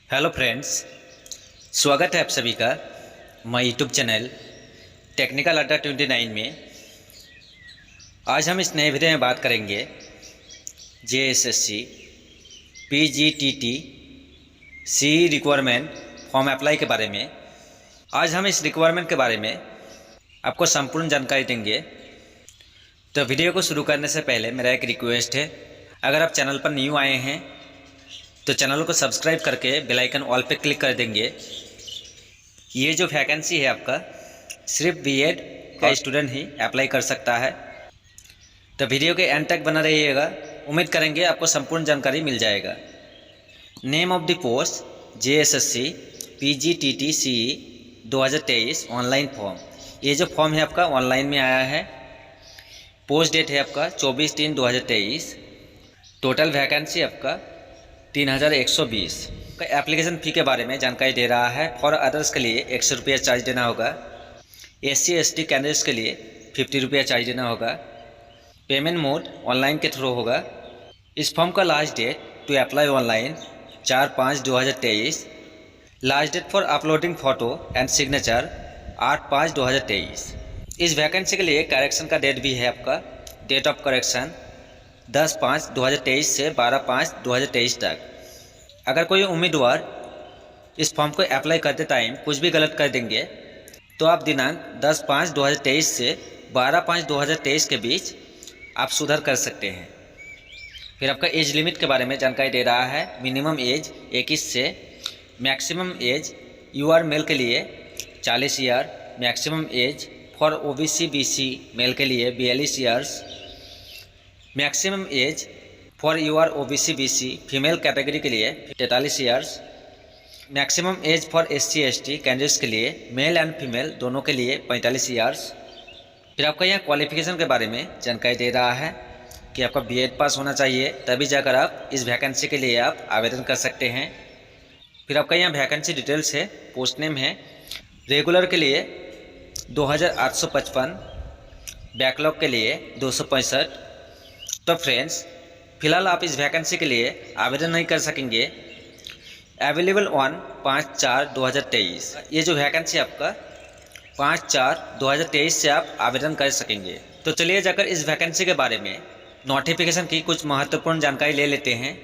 Hello friends, स्वागत है आप सभी का माय यूट्यूब चैनल टेक्निकल अड्डा 29 में। आज हम इस नए वीडियो में बात करेंगे जेएसएससी पीजीटीटी सी रिक्वायरमेंट फॉर्म अप्लाई के बारे में। आज हम इस रिक्वायरमेंट के बारे में आपको संपूर्ण जानकारी देंगे। तो वीडियो को शुरू करने से पहले मेरा एक रिक्वेस्ट है, अगर आप चैनल पर न्यू आए हैं तो चैनल को सब्सक्राइब करके बेल आइकन ऑल पे क्लिक कर देंगे। ये जो वैकेंसी है आपका सिर्फ बीएड का स्टूडेंट ही अप्लाई कर सकता है। तो वीडियो के एंड तक बना रहिएगा, उम्मीद करेंगे आपको संपूर्ण जानकारी मिल जाएगा। Name of the post JSSC PGTT CE 2023 online form. ये जो फॉर्म है आपका ऑनलाइन में आया है। पोस्ट डेट है आपका 24/3/2023। टोटल वैकेंसी आपका 3120। एप्लीकेशन फ़ी के बारे में जानकारी दे रहा है। फॉर अदर्स के लिए 100 रुपया चार्ज देना होगा। SC/ST कैंडिडेट्स के लिए 50 रुपया चार्ज देना होगा। पेमेंट मोड ऑनलाइन के थ्रू होगा। इस फॉर्म का last date to apply online 4/5/2023। Last date for uploading photo and signature 8/5/2023। इस वैकेंसी के लिए करेक्शन का डेट भी है आपका। डेट ऑफ करेक्शन 10/5/2023 से 12/5/2023 तक। अगर कोई उम्मीदवार इस फॉर्म को अप्लाई करते टाइम कुछ भी गलत कर देंगे तो आप दिनांक 10/5/2023 से 12/5/2023 के बीच आप सुधार कर सकते हैं। फिर आपका एज लिमिट के बारे में जानकारी दे रहा है। मिनिमम एज 21 से, मैक्सिमम एज यूआर मेल के लिए 40 year, maximum age for OBC BC male के लिए 42 years, maximum age for UR OBC BC female category के लिए 43 years, maximum age for SC/ST candidates के लिए मेल एंड फीमेल दोनों के लिए 45 ईयर्स। फिर आपका यहाँ क्वालिफिकेशन के बारे में जानकारी दे रहा है कि आपका BEd पास होना चाहिए, तभी जाकर आप इस वैकेंसी के लिए आप आवेदन कर सकते हैं। फिर आपका यहाँ वैकेंसी डिटेल्स है। पोस्ट नेम है रेगुलर के लिए 2855, बैकलॉग के लिए 265। तो फ्रेंड्स, फिलहाल आप इस वैकेंसी के लिए आवेदन नहीं कर सकेंगे। Available on 5/4/2023। ये जो वैकेंसी आपका 5/4/2023 से आप आवेदन कर सकेंगे। तो चलिए जाकर इस वैकेंसी के बारे में नोटिफिकेशन की कुछ महत्वपूर्ण जानकारी ले लेते हैं।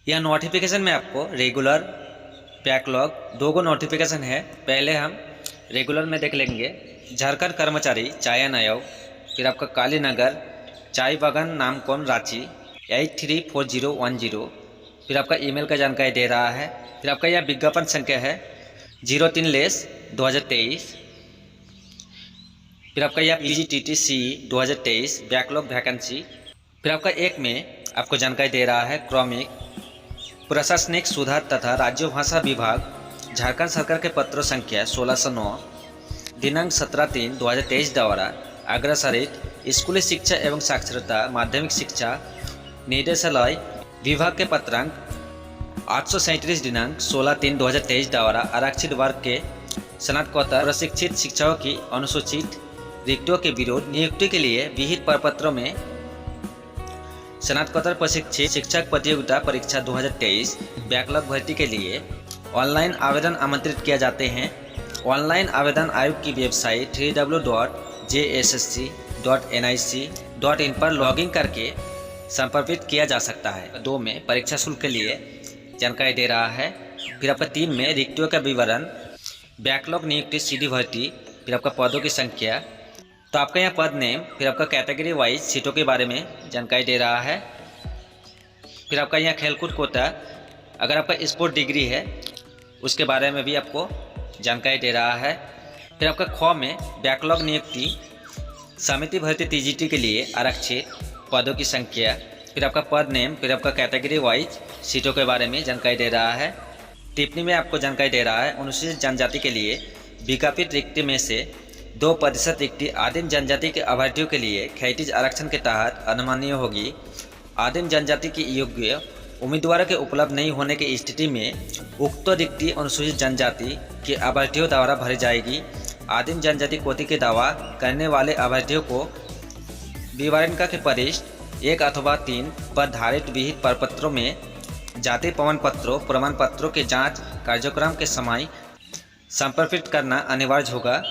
यह नोटिफिकेशन में आपको रेगुलर, बैकलॉग 2 नोटिफिकेशन है। पहले हम रेगुलर में देख लेंगे। झारखंड कर्मचारी चयन आयोग, फिर आपका कालीनगर चाय बागान नामकोम रांची 834010। फिर आपका ईमेल का जानकारी दे रहा है। फिर आपका यह विज्ञापन संख्या है 03/2023। फिर आपका यह PGTT CE 2023 बैकलॉग वैकेंसी। फिर आपका एक में आपको जानकारी दे रहा है क्रमिक प्रशासनिक सुधार तथा राज्य भाषा विभाग झारखंड सरकार के पत्र संख्या 1609 दिनांक 17/3/2023 द्वारा अग्रसारित स्कूली शिक्षा एवं साक्षरता माध्यमिक शिक्षा निदेशालय विभाग के पत्रांक 837 दिनांक 16/3/2023 द्वारा आरक्षित वर्ग के स्नातकोत्तर प्रशिक्षित शिक्षकों की अनुसूचित रिक्तियों के विरोध नियुक्ति के लिए विहित प्रपत्रों में स्नातकोत्तर प्रशिक्षित शिक्षक प्रतियोगिता परीक्षा 2023 बैकलॉग भर्ती के लिए ऑनलाइन आवेदन आमंत्रित किए जाते हैं। ऑनलाइन आवेदन आयोग की वेबसाइट www.jssc.nic.in पर लॉगिन करके संपर्कित किया जा सकता है। 2 में परीक्षा शुल्क के लिए जानकारी दे रहा है। फिर आपका 3 में रिक्तियों का विवरण, बैकलॉग नियुक्ति सीधी भर्ती, फिर आपका पदों की संख्या। तो आपका यहाँ पद नेम, फिर आपका कैटेगरी वाइज सीटों के बारे में जानकारी दे रहा है। फिर आपका यहाँ खेलकूद कोटा, अगर आपका स्पोर्ट डिग्री है उसके बारे में भी आपको जानकारी दे रहा है। फिर आपका ख में बैकलॉग नियुक्ति समिति भर्ती TGT के लिए आरक्षित पदों की संख्या। फिर आपका पद नेम, फिर आपका कैटेगरी वाइज सीटों के बारे में जानकारी दे रहा है। टिप्पणी में आपको जानकारी दे रहा है अनुसूचित जनजाति के लिए विज्ञापित रिक्ति में से 2% रिक्ति आदिम जनजाति के अभ्यर्थियों के लिए क्षैतिज आरक्षण के तहत अनुमानीय होगी। आदिम जनजाति की योग्य उम्मीदवारों के उपलब्ध नहीं होने की स्थिति में उक्त रिक्ति अनुसूचित जनजाति के अभ्यर्थियों द्वारा भरी जाएगी। आदिम जनजाति कोटि के दावा करने वाले अभ्यर्थियों को विवरणिका के परिशिष्ट 1 अथवा 3 पर धारित विहित प्रपत्रों में जाति प्रमाण पत्रों के जांच कार्यक्रम के समय संपर्कित करना अनिवार्य होगा।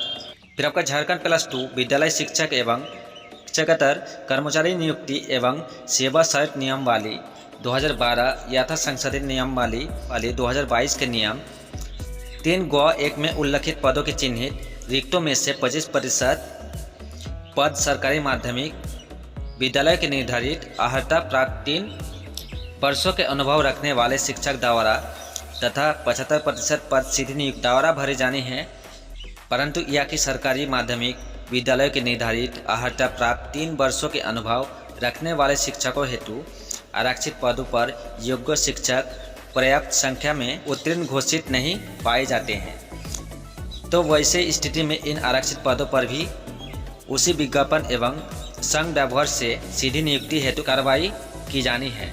फिर आपका झारखंड +2 विद्यालय शिक्षक एवं शिक्षकेतर कर्मचारी नियुक्ति एवं सेवा शर्त नियमावली 2012 यथा संशोधित नियमावली 2022 के नियम 3(1) में उल्लिखित पदों के चिन्हित रिक्तों में से 25% पद सरकारी माध्यमिक विद्यालय के निर्धारित अर्हता प्राप्त 3 वर्षों के अनुभव रखने वाले शिक्षक द्वारा तथा 75% पद सीधी नियुक्ति द्वारा भरे जाने हैं, परंतु यह कि सरकारी माध्यमिक विद्यालय के निर्धारित अर्हता प्राप्त 3 वर्षों के अनुभव रखने वाले शिक्षकों हेतु आरक्षित पदों पर योग्य शिक्षक पर्याप्त संख्या में उत्तीर्ण घोषित नहीं पाए जाते हैं, तो वैसे स्थिति में इन आरक्षित पदों पर भी उसी विज्ञापन एवं संघ व्यवहार से सीधी नियुक्ति हेतु कार्रवाई की जानी है।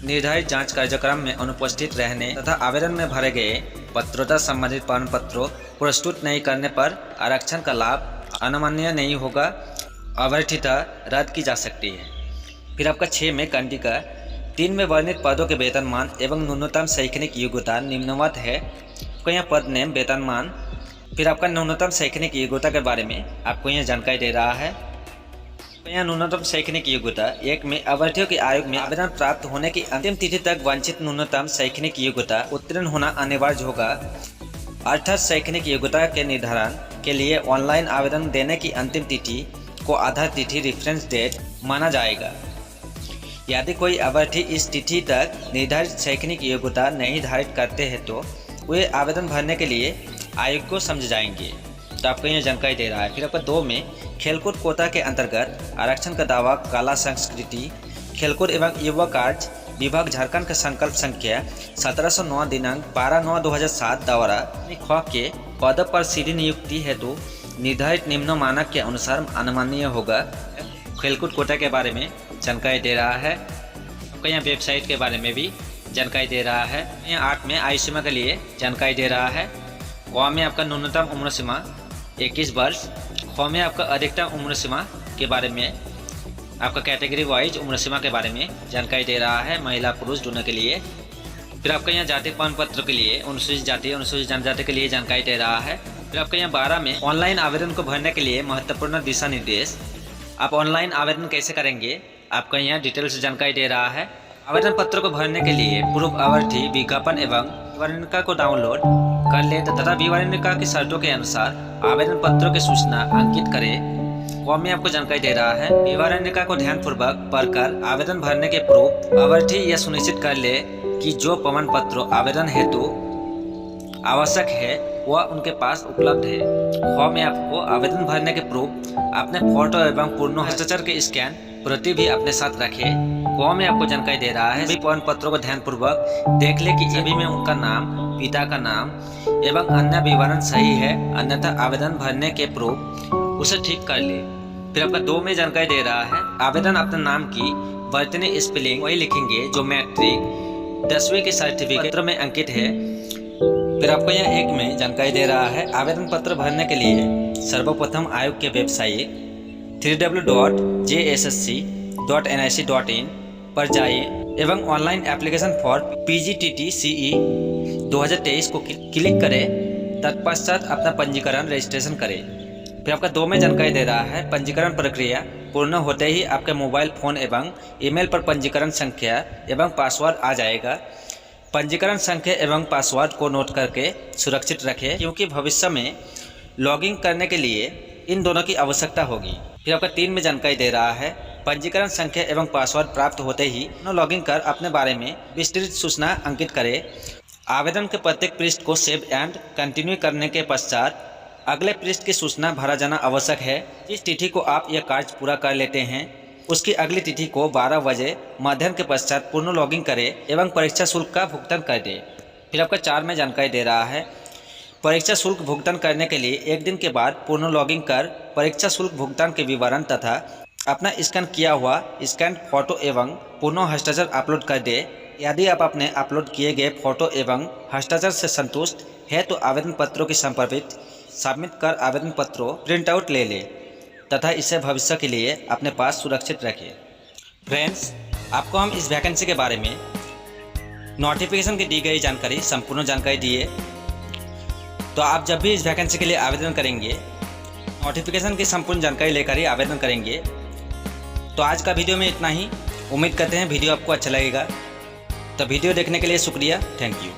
निर्धारित जांच कार्यक्रम में अनुपस्थित रहने तथा आवेदन में भरे गए पात्रता संबंधित प्रमाण पत्रों प्रस्तुत नहीं करने पर आरक्षण का लाभ अनमान्य नहीं होगा, अवैधता रद्द की जा सकती है। फिर आपका 6 में कंडिका 3 में वर्णित पदों के वेतनमान एवं न्यूनतम शैक्षणिक योग्यता निम्नवत है। आपको यहाँ पद नेम वेतनमान, फिर आपका न्यूनतम शैक्षणिक योग्यता के बारे में आपको यहाँ जानकारी दे रहा है। यहाँ न्यूनतम शैक्षणिक योग्यता 1 में अभ्यर्थियों के आयोग में आवेदन प्राप्त होने की अंतिम तिथि तक वांछित न्यूनतम शैक्षणिक योग्यता उत्तीर्ण होना अनिवार्य होगा, अर्थात शैक्षणिक योग्यता के निर्धारण के लिए ऑनलाइन आवेदन देने की अंतिम तिथि को आधार तिथि रेफरेंस डेट माना जाएगा। यदि कोई अभ्यर्थी इस तिथि तक निर्धारित शैक्षणिक योग्यता नहीं धारित करते हैं तो वे आवेदन भरने के लिए आयोग को समझ जाएंगे, तो आपको यह जानकारी दे रहा है। फिर आपका 2 में खेलकूद कोटा के अंतर्गत आरक्षण का दावा कला संस्कृति खेलकूद एवं युवा कार्य विभाग झारखंड का संकल्प संख्या 1709 दिनांक 12/9/2007 द्वारा ख के पद पर सीधी नियुक्ति हेतु निर्धारित निम्न मानक के अनुसार अनुमानीय होगा। खेलकूद कोटा के बारे में जानकारी दे रहा है। आपको यहाँ वेबसाइट के बारे में भी जानकारी दे रहा है। यहाँ 8 में आयु सीमा के लिए जानकारी दे रहा है। व में आपका न्यूनतम उम्र सीमा 21 वर्ष, ख में आपका अधिकतम उम्र सीमा के बारे में आपका कैटेगरी वाइज उम्र सीमा के बारे में जानकारी दे रहा है, महिला पुरुष दोनों के लिए। फिर आपका यहाँ जाति प्रमाण पत्र के लिए अनुसूचित जाति अनुसूचित जनजाति के लिए जानकारी दे रहा है। फिर आपका यहाँ 12 में ऑनलाइन आवेदन को भरने के लिए महत्वपूर्ण दिशा निर्देश। आप ऑनलाइन आवेदन कैसे करेंगे आपका यहाँ डिटेल से जानकारी दे रहा है। आवेदन पत्र को भरने के लिए पूर्व अभ्यर्थी विज्ञापन एवं विवरणिका को डाउनलोड कर ले तथा विवरणिका की शर्तों के अनुसार आवेदन पत्रों की सूचना अंकित करें। वह में आपको जानकारी दे रहा है। विवरणिका को ध्यानपूर्वक पढ़कर आवेदन भरने के पूर्व अभ्यर्थी यह सुनिश्चित कर ले कि जो प्रमाण पत्र आवेदन हेतु आवश्यक है वह उनके पास उपलब्ध है। ख में आपको आवेदन भरने के पूर्व अपने फोटो एवं पूर्ण हस्ताक्षर के स्कैन प्रति भी अपने साथ रखें। क में आपको जानकारी दे रहा है। सभी प्रमाण पत्रों को ध्यानपूर्वक देख ले कि सभी में उनका नाम, पिता का नाम एवं अन्य विवरण सही है, अन्यथा आवेदन भरने के पूर्व उसे ठीक कर ले। फिर आपका 2 में जानकारी दे रहा है। आवेदन अपने नाम की वर्तनी स्पेलिंग वही लिखेंगे जो मैट्रिक 10वीं के सर्टिफिकेट में अंकित है। फिर आपको यहाँ 1 में जानकारी दे रहा है। आवेदन पत्र भरने के लिए सर्वप्रथम आयोग के वेबसाइट www.jssc.nic.in पर जाइए एवं ऑनलाइन एप्लीकेशन फॉर PGTT-CE 2023 को क्लिक करें। तत्पश्चात अपना पंजीकरण रजिस्ट्रेशन करें। फिर आपका 2 में जानकारी दे रहा है। पंजीकरण प्रक्रिया पूर्ण होते ही आपके मोबाइल फोन एवं ईमेल पर पंजीकरण संख्या एवं पासवर्ड आ जाएगा। पंजीकरण संख्या एवं पासवर्ड को नोट करके सुरक्षित रखें, क्योंकि भविष्य में लॉगिन करने के लिए इन दोनों की आवश्यकता होगी। फिर आपका 3 में जानकारी दे रहा है। पंजीकरण संख्या एवं पासवर्ड प्राप्त होते ही लॉगिन कर अपने बारे में विस्तृत सूचना अंकित करें। आवेदन के प्रत्येक पृष्ठ को सेव एंड कंटिन्यू करने के पश्चात अगले पृष्ठ की सूचना भरा जाना आवश्यक है। जिस तिथि को आप यह कार्य पूरा कर लेते हैं उसकी अगली तिथि को 12 बजे मध्याह्न के पश्चात पूर्ण लॉगिन करें एवं परीक्षा शुल्क का भुगतान कर दें। फिर आपका 4 में जानकारी दे रहा है। परीक्षा शुल्क भुगतान करने के लिए 1 दिन के बाद पूर्ण लॉगिन कर परीक्षा शुल्क भुगतान के विवरण तथा अपना स्कैन किया हुआ स्कैन फोटो एवं पूर्ण हस्ताक्षर अपलोड कर दे। यदि आप अपने अपलोड किए गए फोटो एवं हस्ताक्षर से संतुष्ट है तो आवेदन पत्रों की संपर्कित सबमिट कर आवेदन पत्रों प्रिंट आउट ले लें तथा इसे भविष्य के लिए अपने पास सुरक्षित रखें। फ्रेंड्स, आपको हम इस वैकेंसी के बारे में नोटिफिकेशन की दी गई जानकारी संपूर्ण जानकारी दी है। तो आप जब भी इस वैकेंसी के लिए आवेदन करेंगे, नोटिफिकेशन की संपूर्ण जानकारी लेकर ही आवेदन करेंगे। तो आज का वीडियो में इतना ही। उम्मीद करते हैं वीडियो आपको अच्छा लगेगा। तो वीडियो देखने के लिए शुक्रिया। Thank you.